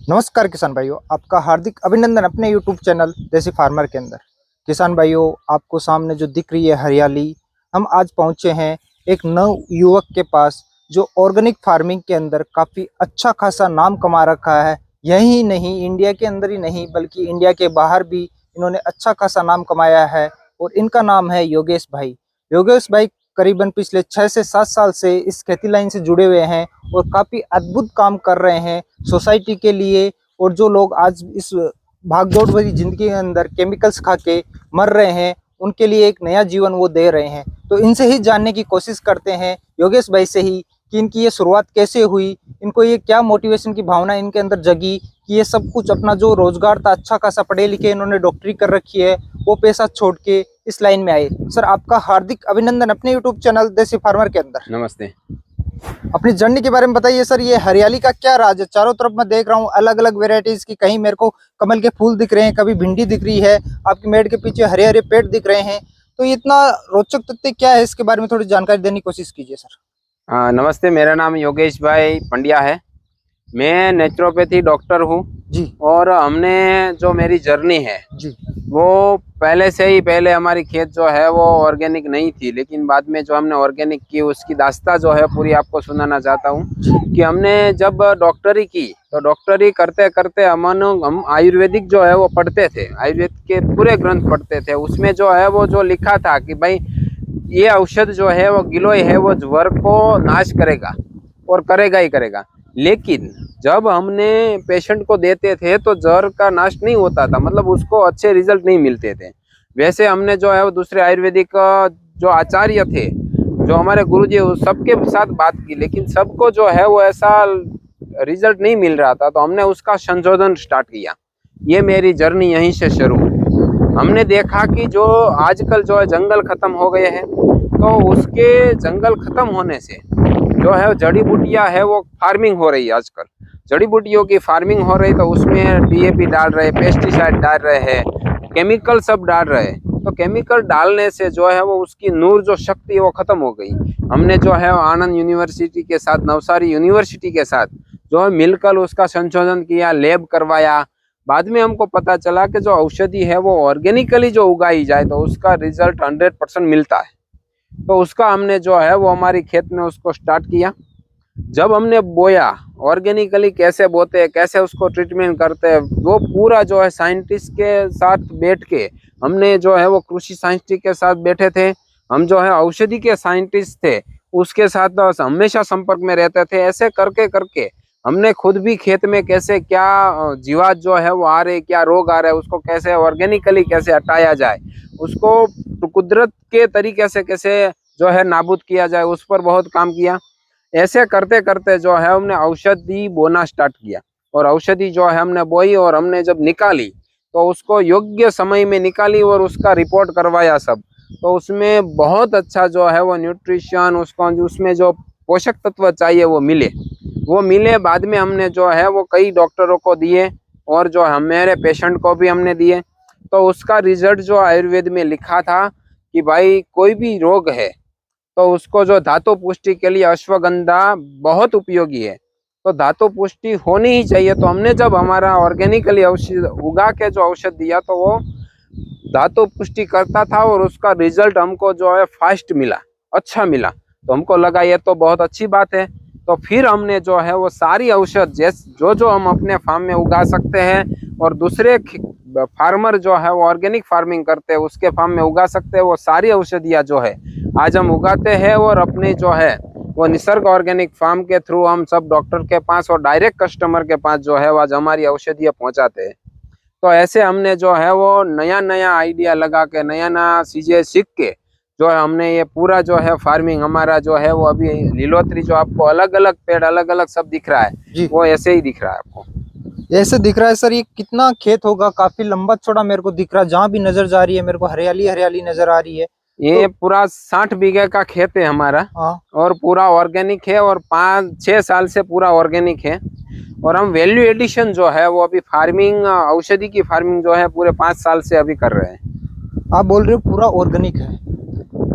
नमस्कार किसान भाइयों, आपका हार्दिक अभिनंदन अपने YouTube चैनल देसी फार्मर के अंदर। किसान भाइयों, आपको सामने जो दिख रही है हरियाली, हम आज पहुंचे हैं एक नव युवक के पास जो ऑर्गेनिक फार्मिंग के अंदर काफ़ी अच्छा खासा नाम कमा रखा है। यही नहीं, इंडिया के अंदर ही नहीं बल्कि इंडिया के बाहर भी इन्होंने अच्छा खासा नाम कमाया है और इनका नाम है योगेश भाई। योगेश भाई करीबन पिछले 6 से 7 साल से इस खेती लाइन से जुड़े हुए हैं और काफ़ी अद्भुत काम कर रहे हैं सोसाइटी के लिए। और जो लोग आज इस भागदौड़ भरी जिंदगी के अंदर केमिकल्स खा के मर रहे हैं, उनके लिए एक नया जीवन वो दे रहे हैं। तो इनसे ही जानने की कोशिश करते हैं, योगेश भाई से ही, कि इनकी ये शुरुआत कैसे हुई, इनको ये क्या मोटिवेशन की भावना इनके अंदर जगी कि ये सब कुछ अपना जो रोजगार था, अच्छा खासा पढ़े लिखे इन्होंने डॉक्टरी कर रखी है, वो पैसा छोड़ के इस लाइन में आए। सर, आपका हार्दिक अभिनंदन अपने यूट्यूब चैनल देसी फार्मर के अंदर। नमस्ते। अपनी जर्नी के बारे में बताइए सर। ये हरियाली का क्या राज है? चारों तरफ मैं देख रहा हूँ अलग अलग वेराइटीज की, कहीं मेरे को कमल के फूल दिख रहे हैं, कभी भिंडी दिख रही है, आपकी मेड के पीछे हरे हरे पेड़ दिख रहे हैं। तो ये इतना रोचक तथ्य क्या है, इसके बारे में थोड़ी जानकारी देने की कोशिश कीजिए सर। नमस्ते, मेरा नाम योगेश भाई पंड्या है। मैं नेचुरोपैथी डॉक्टर हूँ जी। और हमने जो मेरी जर्नी है जी, वो पहले हमारी खेत जो है वो ऑर्गेनिक नहीं थी, लेकिन बाद में जो हमने ऑर्गेनिक की उसकी दास्तां जो है पूरी आपको सुनाना चाहता हूँ कि हमने जब डॉक्टरी की तो डॉक्टरी करते करते हम आयुर्वेदिक जो है वो पढ़ते थे, आयुर्वेद के पूरे ग्रंथ पढ़ते थे। उसमें जो है वो जो लिखा था कि भाई ये औषध जो है वो गिलोय है, वो ज्वर को नाश करेगा और करेगा ही करेगा। लेकिन जब हमने पेशेंट को देते थे तो ज्वर का नाश नहीं होता था, मतलब उसको अच्छे रिजल्ट नहीं मिलते थे। वैसे हमने जो है वो दूसरे आयुर्वेदिक जो आचार्य थे, जो हमारे गुरुजी, सबके साथ बात की, लेकिन सबको जो है वो ऐसा रिजल्ट नहीं मिल रहा था। तो हमने उसका संशोधन स्टार्ट किया। ये मेरी जर्नी यहीं से शुरू हुई। हमने देखा कि जो आजकल जो है जंगल खत्म हो गए हैं, तो उसके जंगल खत्म होने से जो है जड़ी बूटियां है वो फार्मिंग हो रही है। आजकल जड़ी बूटियों की फार्मिंग हो रही, तो उसमें डीएपी डाल रहे, पेस्टिसाइड डाल रहे हैं, केमिकल सब डाल रहे हैं। तो केमिकल डालने से जो है वो उसकी नूर जो शक्ति है वो खत्म हो गई। हमने जो है आनंद यूनिवर्सिटी के साथ, नवसारी यूनिवर्सिटी के साथ जो है मिलकर उसका संशोधन किया, लैब करवाया। बाद में हमको पता चला कि जो औषधि है वो ऑर्गेनिकली जो उगाई जाए तो उसका रिजल्ट 100% मिलता है। तो उसका हमने जो है वो हमारी खेत में उसको स्टार्ट किया। जब हमने बोया, ऑर्गेनिकली कैसे बोते हैं, कैसे उसको ट्रीटमेंट करते हैं, वो पूरा जो है साइंटिस्ट के साथ बैठ के हमने जो है वो कृषि साइंटिस्ट के साथ बैठे थे। हम जो है औषधि के साइंटिस्ट थे, उसके साथ हमेशा संपर्क में रहते थे। ऐसे करके करके हमने खुद भी खेत में कैसे क्या जीवात जो है वो आ रहे, क्या रोग आ रहे, उसको कैसे ऑर्गेनिकली कैसे हटाया जाए, उसको कुदरत के तरीके से कैसे जो है नाबूद किया जाए, उस पर बहुत काम किया। ऐसे करते करते जो है हमने औषधि बोना स्टार्ट किया और औषधि जो है हमने बोई और हमने जब निकाली तो उसको योग्य समय में निकाली और उसका रिपोर्ट करवाया सब। तो उसमें बहुत अच्छा जो है वो न्यूट्रिशन, उसको उसमें जो पोषक तत्व चाहिए वो मिले। बाद में हमने जो है वो कई डॉक्टरों को दिए और जो मेरे पेशेंट को भी हमने दिए। तो उसका रिजल्ट जो आयुर्वेद में लिखा था कि भाई कोई भी रोग है तो उसको जो धातु पुष्टि के लिए अश्वगंधा बहुत उपयोगी है, तो धातु पुष्टि होनी ही चाहिए। तो हमने जब हमारा ऑर्गेनिकली औषध उगा के जो औषध दिया तो वो धातु पुष्टि करता था और उसका रिजल्ट हमको जो है फास्ट मिला, अच्छा मिला। तो हमको लगा ये तो बहुत अच्छी बात है। तो फिर हमने जो है वो सारी औषध जो हम अपने फार्म में उगा सकते हैं और दूसरे फार्मर जो है वो ऑर्गेनिक फार्मिंग करते हैं उसके फार्म में उगा सकते हैं, वो सारी औषधियाँ जो है आज हम उगाते हैं और अपने जो है वो निसर्ग ऑर्गेनिक फार्म के थ्रू हम सब डॉक्टर के पास और डायरेक्ट कस्टमर के पास जो है वो आज हमारी औषधियाँ पहुँचाते हैं। तो ऐसे हमने जो है वो नया नया आइडिया लगा के, नया नया चीज़ें सीख के जो है हमने ये पूरा जो है फार्मिंग हमारा जो है वो अभी लीलोतरी जो आपको अलग अलग पेड़ अलग अलग सब दिख रहा है, वो ऐसे ही दिख रहा है आपको। ऐसे दिख रहा है सर। ये कितना खेत होगा? काफी लंबा चौड़ा मेरे को दिख रहा है, जहाँ भी नजर जा रही है मेरे को हरियाली हरियाली नजर आ रही है। ये तो पूरा 60 बीघे का खेत है हमारा। हाँ। और पूरा ऑर्गेनिक है और 5-6 साल से पूरा ऑर्गेनिक है। और हम वैल्यू एडिशन जो है वो अभी फार्मिंग, औषधि की फार्मिंग जो है पूरे 5 साल से अभी कर रहे हैं। आप बोल रहे हो पूरा ऑर्गेनिक है?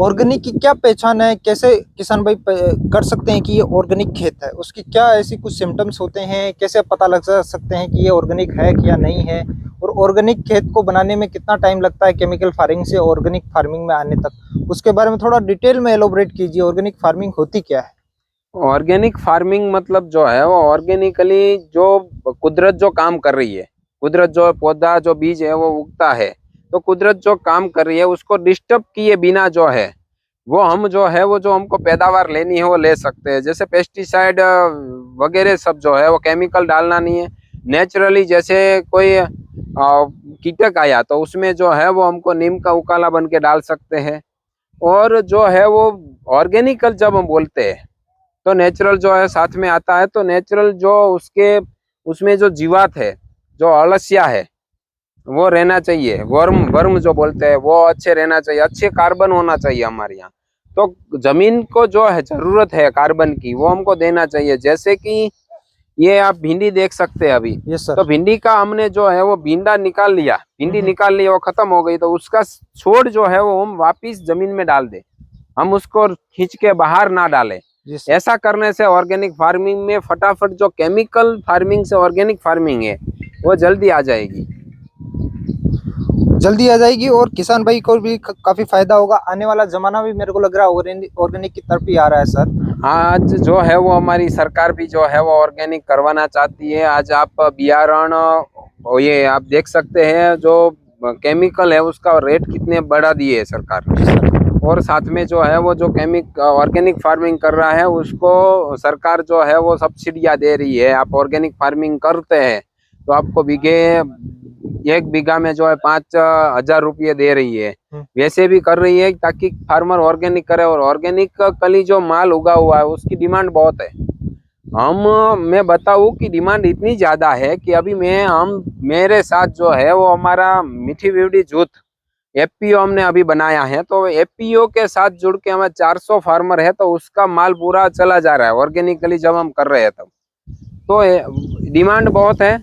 ऑर्गेनिक की क्या पहचान है, कैसे किसान भाई कर सकते हैं कि ये ऑर्गेनिक खेत है? उसकी क्या ऐसी कुछ सिम्टम्स होते हैं, कैसे पता लग सकते हैं कि ये ऑर्गेनिक है या नहीं है? और ऑर्गेनिक खेत को बनाने में कितना टाइम लगता है केमिकल फार्मिंग से ऑर्गेनिक फार्मिंग में आने तक? उसके बारे में थोड़ा डिटेल में एलोबरेट कीजिए। ऑर्गेनिक फार्मिंग होती क्या है? ऑर्गेनिक फार्मिंग मतलब जो है वो ऑर्गेनिकली जो कुदरत जो काम कर रही है, कुदरत जो पौधा जो बीज है वो उगता है, तो कुदरत जो काम कर रही है उसको डिस्टर्ब किए बिना जो है वो हम जो है वो जो हमको पैदावार लेनी है वो ले सकते हैं। जैसे पेस्टिसाइड वगैरह सब जो है वो केमिकल डालना नहीं है। नेचुरली जैसे कोई कीटक आया तो उसमें जो है वो हमको नीम का उकाला बन के डाल सकते हैं। और जो है वो ऑर्गेनिकल जब हम बोलते हैं तो नेचुरल जो है साथ में आता है। तो नेचुरल जो उसके उसमें जो जीवात है, जो अलसिया है वो रहना चाहिए, वर्म वर्म जो बोलते हैं वो अच्छे रहना चाहिए, अच्छे कार्बन होना चाहिए हमारे यहाँ। तो जमीन को जो है जरूरत है कार्बन की वो हमको देना चाहिए। जैसे कि ये आप भिंडी देख सकते हैं अभी, यस सर। तो भिंडी का हमने जो है वो भिंडा निकाल लिया, भिंडी निकाल लिया, वो खत्म हो गई, तो उसका छोड़ जो है वो हम वापिस जमीन में डाल दे, हम उसको खींच के बाहर ना डालें। ऐसा करने से ऑर्गेनिक फार्मिंग में फटाफट जो केमिकल फार्मिंग से ऑर्गेनिक फार्मिंग है वो जल्दी आ जाएगी, जल्दी आ जाएगी और किसान भाई को भी काफी फायदा होगा। आने वाला जमाना भी मेरे को लग रहा है ऑर्गेनिक की तरफ ही आ रहा है सर। आज जो है वो हमारी सरकार भी जो है वो ऑर्गेनिक करवाना चाहती है। आज आप बियारण ये आप देख सकते हैं जो केमिकल है उसका रेट कितने बढ़ा दिए है सरकार। और साथ में जो है वो जो ऑर्गेनिक फार्मिंग कर रहा है उसको सरकार जो है वो सब्सिडियां दे रही है। आप ऑर्गेनिक फार्मिंग करते हैं तो आपको एक बीघा में जो है 5,000 रुपये दे रही है। वैसे भी कर रही है ताकि फार्मर ऑर्गेनिक करे। और ऑर्गेनिक कली जो माल उगा हुआ है उसकी डिमांड बहुत है। मैं बताऊं कि डिमांड इतनी ज्यादा है कि अभी मेरे साथ जो है वो हमारा मीठी बीवड़ी जूथ एफपीओ हमने अभी बनाया है। तो एफपीओ के साथ जुड़ के हमें 400 फार्मर है, तो उसका माल पूरा चला जा रहा है ऑर्गेनिकली जब हम कर रहे हैं तब। तो डिमांड बहुत है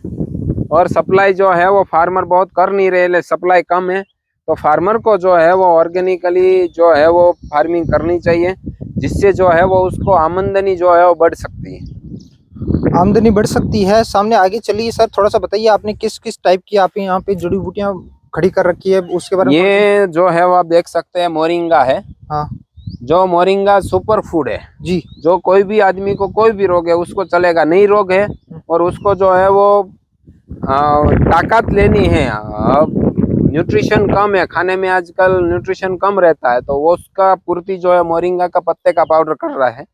और सप्लाई जो है वो फार्मर बहुत कर नहीं रहे, सप्लाई कम है। तो फार्मर को जो है वो ऑर्गेनिकली जो है वो फार्मिंग करनी चाहिए, जिससे जो है वो उसको आमदनी जो है वो बढ़ सकती है। आमदनी बढ़ सकती है। सामने आगे चलिए सर, थोड़ा सा बताइए आपने किस किस टाइप की आप यहाँ पे जड़ी बूटियाँ खड़ी कर रखी है, उसके बारे में। ये जो है वो आप देख सकते हैं मोरिंगा है। हाँ, जो मोरिंगा सुपर फूड है जी। जो कोई भी आदमी को कोई भी रोग है उसको चलेगा, नहीं रोग है और उसको जो है वो ताकत लेनी है, न्यूट्रिशन कम है, खाने में आजकल न्यूट्रिशन कम रहता है, तो वो उसका पूर्ति जो है मोरिंगा का पत्ते का पाउडर कर रहा है।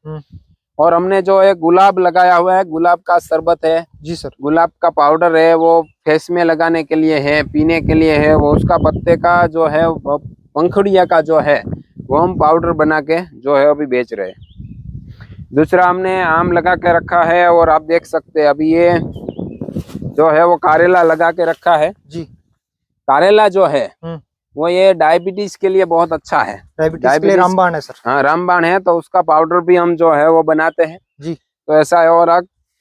और हमने जो है गुलाब लगाया हुआ है, गुलाब का शरबत है। जी सर। गुलाब का पाउडर है, वो फेस में लगाने के लिए है, पीने के लिए है। वो उसका पत्ते का जो है पंखुड़िया का जो है वो हम पाउडर बना के जो है अभी बेच रहे हैं। दूसरा हमने आम लगा के रखा है और आप देख सकते हैं अभी ये जो है वो कारेला लगा के रखा है। जी। कारेला जो है वो ये डायबिटीज के लिए बहुत अच्छा है। डायबिटीज के लिए रामबाण है सर। हाँ रामबाण है, तो उसका पाउडर भी हम जो है वो बनाते हैं। जी। तो ऐसा है। और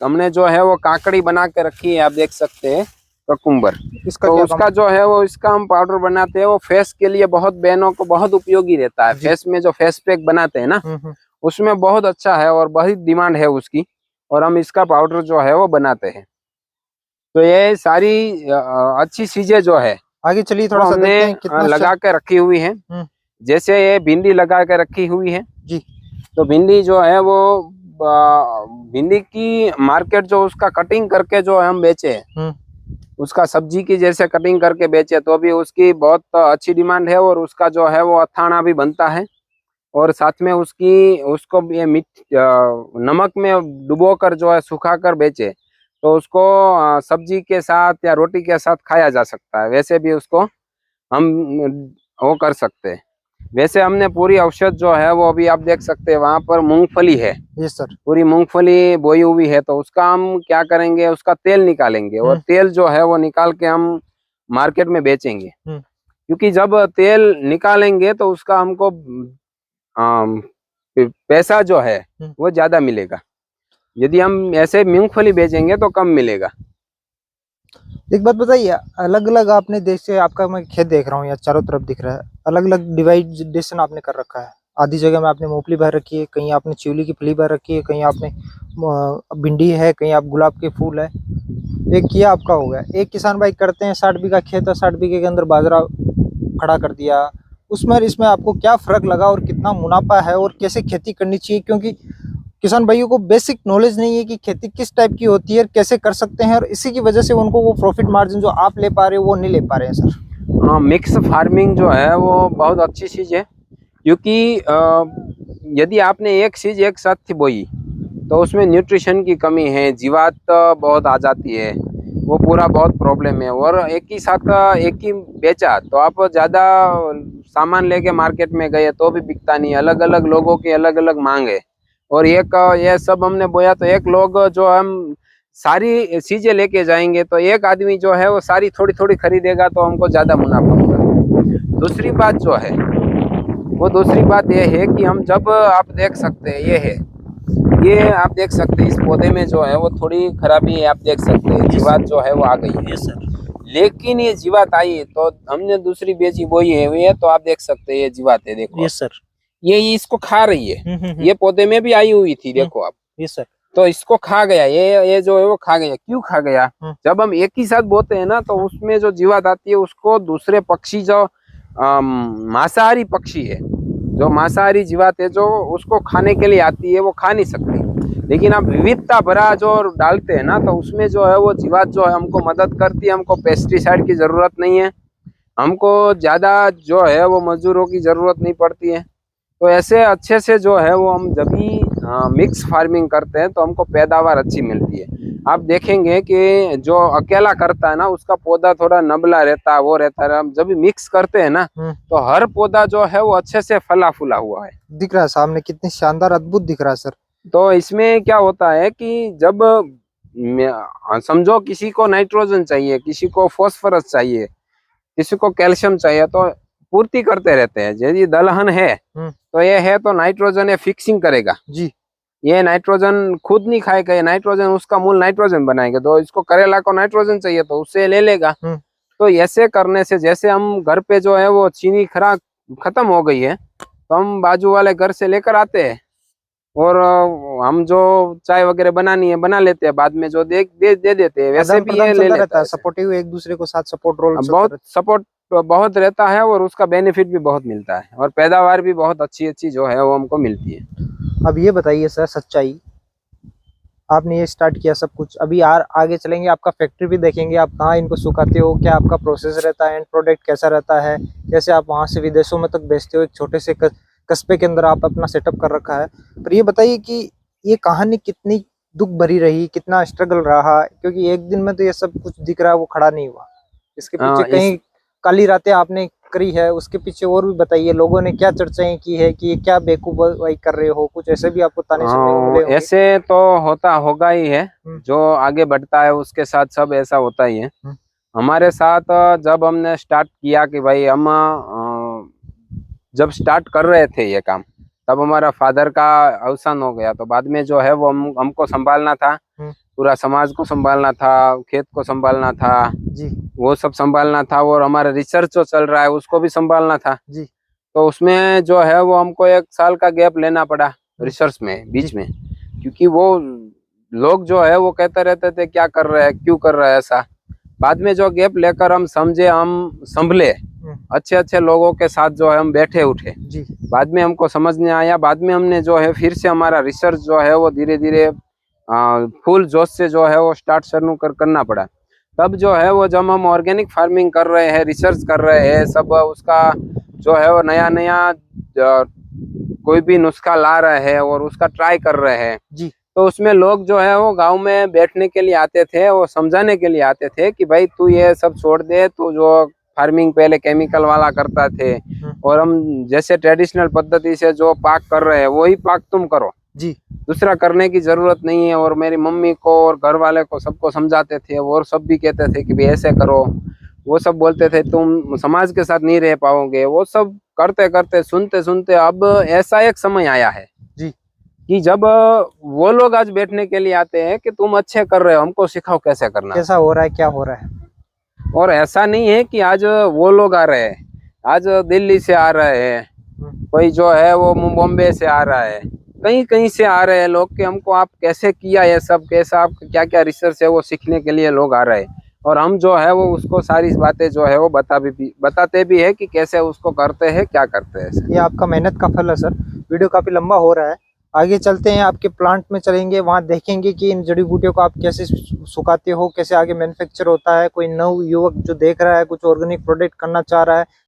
हमने जो है वो काकड़ी बना के रखी है, आप देख सकते हैं ककुम्बर, इसका तो उसका जो है वो इसका हम पाउडर बनाते हैं। वो फेस के लिए बहुत बहनों को बहुत उपयोगी रहता है। फेस में जो फेस पैक बनाते हैं ना उसमें बहुत अच्छा है और बहुत डिमांड है उसकी, और हम इसका पाउडर जो है वो बनाते हैं। तो ये सारी अच्छी चीजें जो है आगे चलिए थोड़ा सा देखते हैं कितना लगा के रखी हुई है। जैसे ये भिंडी लगा के रखी हुई है जी। तो भिंडी जो है वो भिंडी की मार्केट जो उसका कटिंग करके जो हम बेचे, उसका सब्जी की जैसे कटिंग करके बेचे, तो अभी उसकी बहुत अच्छी डिमांड है। और उसका जो है वो अथाना भी बनता है, और साथ में उसको ये नमक में डुबो कर जो है सुखा कर बेचे, तो उसको सब्जी के साथ या रोटी के साथ खाया जा सकता है। वैसे भी उसको हम वो कर सकते हैं। वैसे हमने पूरी औषध जो है वो अभी आप देख सकते हैं वहां पर मूंगफली है। Yes sir. पूरी मूंगफली बोई हुई है, तो उसका हम क्या करेंगे, उसका तेल निकालेंगे और तेल जो है वो निकाल के हम मार्केट में बेचेंगे। क्योंकि जब तेल निकालेंगे तो उसका हमको पैसा जो है वो ज्यादा मिलेगा। यदि हम ऐसे मूंगफली बेचेंगे तो कम मिलेगा। एक बात बताइए, अलग अलग आपने जैसे आपका मैं खेत देख रहा हूँ या चारों तरफ दिख रहा है, अलग अलग डिवाइडेशन आपने कर रखा है, आधी जगह में आपने मूंगफली भर रखी है, कहीं आपने चिवली की फली भर रखी है, कहीं आपने भिंडी है, कहीं आप गुलाब के फूल है। एक किया आपका हो गया। एक किसान भाई करते हैं 60 बीघा खेत है, 60 बीघे के अंदर बाजरा खड़ा कर दिया, उसमें और इसमें आपको क्या फर्क लगा और कितना मुनाफा है और कैसे खेती करनी चाहिए? क्योंकि किसान भाइयों को बेसिक नॉलेज नहीं है कि खेती किस टाइप की होती है, कैसे कर सकते हैं, और इसी की वजह से उनको वो प्रॉफिट मार्जिन जो आप ले पा रहे हो वो नहीं ले पा रहे हैं सर। हाँ, मिक्स फार्मिंग जो है वो बहुत अच्छी चीज़ है, क्योंकि यदि आपने एक चीज़ एक साथ थी बोई तो उसमें न्यूट्रिशन की कमी है, जीवात बहुत आ जाती है, वो पूरा बहुत प्रॉब्लम है। और एक ही साथ एक ही बेचा तो आप ज़्यादा सामान लेके मार्केट में गए तो भी बिकता नहीं, अलग अलग लोगों की अलग अलग मांग है। और एक ये सब हमने बोया तो एक लोग जो हम सारी चीज़ें लेके जाएंगे तो एक आदमी जो है वो सारी थोड़ी थोड़ी खरीदेगा तो हमको ज़्यादा मुनाफा होगा। दूसरी बात जो है वो दूसरी बात ये है कि हम जब आप देख सकते हैं ये आप देख सकते हैं इस पौधे में जो है वो थोड़ी खराबी है, आप देख सकते हैं जीवात जो है वो आ गई है सर। लेकिन ये जीवात आई है तो हमने दूसरी बेची बोई है ये, तो आप देख सकते हैं ये जीवात है, देखो यस सर। ये इसको खा रही है, ये पौधे में भी आई हुई थी, देखो आप। Yes sir. तो इसको खा गया, ये जो है वो खा गया। क्यों खा गया? जब हम एक ही साथ बोते हैं ना तो उसमें जो जीवात आती है उसको दूसरे पक्षी जो मांसाहारी पक्षी है, जो मांसाहारी जीवात है जो उसको खाने के लिए आती है वो खा नहीं सकती। लेकिन आप विविधता भरा जो डालते हैं ना तो उसमें जो है वो जीवात जो है हमको मदद करती है, हमको पेस्टिसाइड की जरूरत नहीं है, हमको ज्यादा जो है वो मजदूरों की जरूरत नहीं पड़ती है। तो ऐसे अच्छे से जो है वो हम जब भी मिक्स फार्मिंग करते हैं तो हमको पैदावार अच्छी मिलती है। आप देखेंगे कि जो अकेला करता है ना उसका पौधा थोड़ा नबला रहता है, वो रहता है। हम जब भी मिक्स करते हैं ना तो हर पौधा जो है वो अच्छे से फला फूला हुआ है, दिख रहा है सामने, कितनी शानदार अद्भुत दिख रहा है सर। तो इसमें क्या होता है कि जब समझो किसी को नाइट्रोजन चाहिए, किसी को फॉस्फोरस चाहिए, किसी को कैल्शियम चाहिए, तो पूर्ति करते रहते हैं। यदि दलहन है तो ये है तो नाइट्रोजन ये फिक्सिंग करेगा जी, ये नाइट्रोजन खुद नहीं खाएगा, ये नाइट्रोजन उसका मूल नाइट्रोजन बनाएगा। तो इसको करेला को नाइट्रोजन चाहिए तो उससे ले लेगा। तो ऐसे करने से जैसे हम घर पे जो है वो चीनी खत्म हो गई है तो हम बाजू वाले घर से लेकर आते हैं और हम जो चाय वगैरह बनानी है बना लेते हैं, बाद में जो दे देते हैं। वैसे भी ये ले लेता है, सपोर्टिव, एक दूसरे को साथ सपोर्ट रोल बहुत सपोर्ट बहुत रहता है और उसका बेनिफिट भी बहुत मिलता है और पैदावार भी बहुत अच्छी जो है वो हमको मिलती है। अब ये बताइए सर सच्चाई, आपने ये स्टार्ट किया सब कुछ, अभी आगे चलेंगे, आपका फैक्ट्री भी देखेंगे, आप कहाँ इनको सुखाते हो, क्या आपका प्रोसेस रहता है, एंड प्रोडक्ट कैसा रहता है, कैसे आप वहाँ से विदेशों में तक बेचते हो, एक छोटे से कस्बे के अंदर आप अपना सेटअप कर रखा है। पर ये बताइए कि ये कहानी कितनी दुख भरी रही, कितना स्ट्रगल रहा, क्योंकि एक दिन में तो ये सब कुछ दिख रहा है वो खड़ा नहीं हुआ, इसके पीछे कहीं काली रातें आपने करी है, उसके पीछे और भी बताइए, लोगों ने क्या चर्चाएं की है कि ये क्या बेवकूफी कर रहे हो, कुछ ऐसे भी आपको ताने सुनने को मिले होंगे। ऐसे तो होगा ही है, जो आगे बढ़ता है उसके साथ सब ऐसा होता ही है। हमारे साथ जब हमने स्टार्ट किया कि भाई हम जब स्टार्ट कर रहे थे ये काम, तब हमारा फादर का अवसान हो गया। तो बाद में जो है वो हमको संभालना था, पूरा समाज को संभालना था, खेत को संभालना था जी, वो सब संभालना था, और हमारा रिसर्च जो चल रहा है उसको भी संभालना था जी। तो उसमें जो है वो हमको 1 साल का गैप लेना पड़ा रिसर्च में बीच में, क्योंकि वो लोग जो है वो कहते रहते थे क्या कर रहे हैं, क्यों कर रहे हैं ऐसा। बाद में जो गैप लेकर हम समझे, हम संभले, अच्छे लोगों के साथ जो है हम बैठे उठे जी। बाद में हमको समझ में आया, बाद में हमने जो है फिर से हमारा रिसर्च जो है वो धीरे धीरे फुल जोश से जो है वो स्टार्ट शुरू करना पड़ा। तब जो है वो जब हम ऑर्गेनिक फार्मिंग कर रहे हैं, रिसर्च कर रहे हैं, सब उसका जो है वो नया कोई भी नुस्खा ला रहे हैं और उसका ट्राई कर रहे हैं जी। तो उसमें लोग जो है वो गांव में बैठने के लिए आते थे, वो समझाने के लिए आते थे कि भाई तू ये सब छोड़ दे, तू जो फार्मिंग पहले केमिकल वाला करता थे और हम जैसे ट्रेडिशनल पद्धति से जो पाक कर रहे हैं वही पाक तुम करो जी, दूसरा करने की जरूरत नहीं है। और मेरी मम्मी को और घर वाले को सबको समझाते थे और सब भी कहते थे कि भाई ऐसे करो, वो सब बोलते थे तुम समाज के साथ नहीं रह पाओगे। वो सब करते करते सुनते सुनते अब ऐसा एक समय आया है जी कि जब वो लोग आज बैठने के लिए आते हैं कि तुम अच्छे कर रहे हो, हमको सिखाओ कैसे करना, कैसा हो रहा है, क्या हो रहा है। और ऐसा नहीं है कि आज वो लोग आ रहे हैं, आज दिल्ली से आ रहे हैं, कोई जो है वो बॉम्बे से आ रहा है, कहीं कहीं से आ रहे हैं लोग कि हमको आप कैसे किया ये सब, कैसा आप क्या क्या रिसर्च है वो सीखने के लिए लोग आ रहे हैं। और हम जो है वो उसको सारी बातें जो है वो बताते भी है कि कैसे उसको करते हैं, क्या करते हैं सर। ये आपका मेहनत का फल है सर। वीडियो काफी लंबा हो रहा है, आगे चलते हैं, आपके प्लांट में चलेंगे, वहां देखेंगे कि इन जड़ी बूटियों को आप कैसे सुखाते हो, कैसे आगे मैन्युफैक्चर होता है। कोई नव युवक जो देख रहा है, कुछ ऑर्गेनिक प्रोडक्ट करना चाह रहा है,